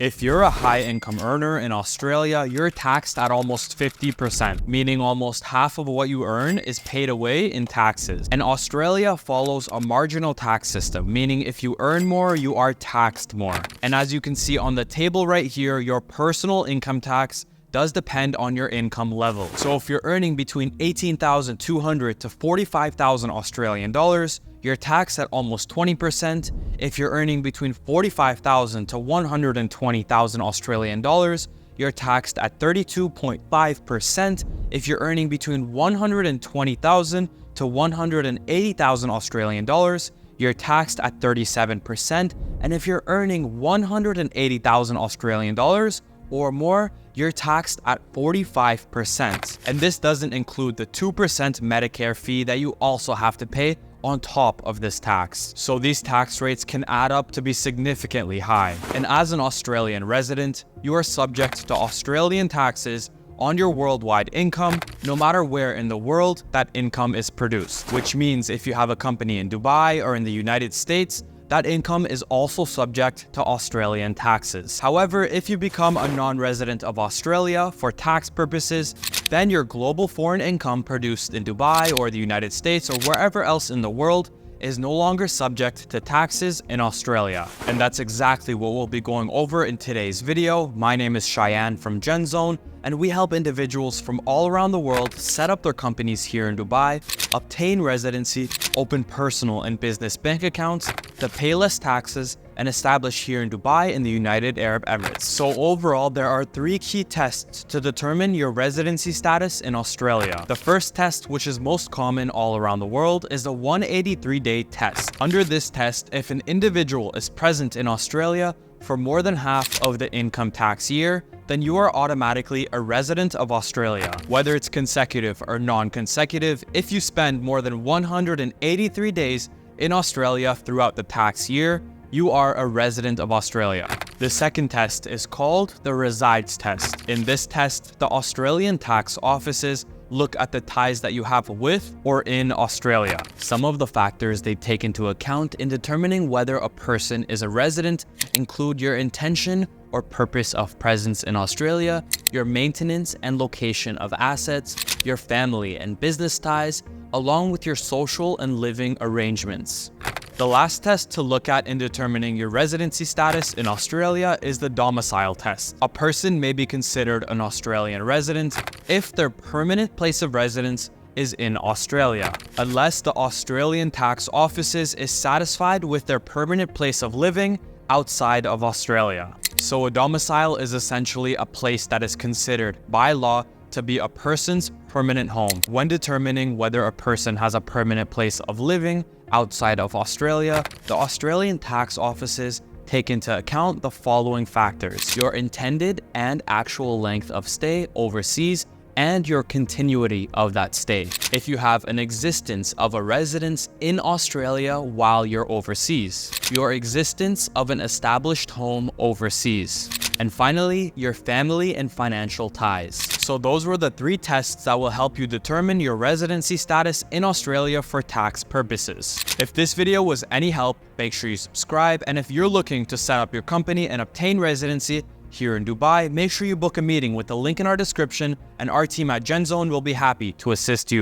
If you're a high-income earner in Australia, you're taxed at almost 50%, meaning almost half of what you earn is paid away in taxes. And Australia follows a marginal tax system, meaning if you earn more, you are taxed more. And as you can see on the table right here, your personal income tax does depend on your income level. So if you're earning between 18,200 to 45,000 Australian dollars, you're taxed at almost 20%. If you're earning between 45,000 to 120,000 Australian dollars, you're taxed at 32.5%. If you're earning between 120,000 to 180,000 Australian dollars, you're taxed at 37%. And if you're earning 180,000 Australian dollars or more, you're taxed at 45%. And this doesn't include the 2% Medicare fee that you also have to pay on top of this tax. So these tax rates can add up to be significantly high. And as an Australian resident, you are subject to Australian taxes on your worldwide income, no matter where in the world that income is produced. Which means if you have a company in Dubai or in the United States, that income is also subject to Australian taxes. However, if you become a non-resident of Australia for tax purposes, then your global foreign income produced in Dubai or the United States or wherever else in the world is no longer subject to taxes in Australia. And that's exactly what we'll be going over in today's video. My name is Cheyenne from GenZone, and we help individuals from all around the world set up their companies here in Dubai, obtain residency, open personal and business bank accounts, to pay less taxes, and establish here in Dubai in the United Arab Emirates. So overall, there are 3 key tests to determine your residency status in Australia. The first test, which is most common all around the world, is the 183-day test. Under this test, if an individual is present in Australia for more than half of the income tax year, then you are automatically a resident of Australia. Whether it's consecutive or non-consecutive, if you spend more than 183 days in Australia throughout the tax year, you are a resident of Australia. The second test is called the resides test. In this test, the Australian tax offices look at the ties that you have with or in Australia. Some of the factors they take into account in determining whether a person is a resident include your intention or purpose of presence in Australia, your maintenance and location of assets, your family and business ties, along with your social and living arrangements. The last test to look at in determining your residency status in Australia is the domicile test. A person may be considered an Australian resident if their permanent place of residence is in Australia, unless the Australian tax offices is satisfied with their permanent place of living outside of Australia. So a domicile is essentially a place that is considered by law to be a person's permanent home. When determining whether a person has a permanent place of living outside of Australia, the Australian tax offices take into account the following factors: your intended and actual length of stay overseas and your continuity of that stay. If you have an existence of a residence in Australia while you're overseas, your existence of an established home overseas, and finally, your family and financial ties. So those were the 3 tests that will help you determine your residency status in Australia for tax purposes. If this video was any help, make sure you subscribe, and if you're looking to set up your company and obtain residency here in Dubai, make sure you book a meeting with the link in our description, and our team at GenZone will be happy to assist you.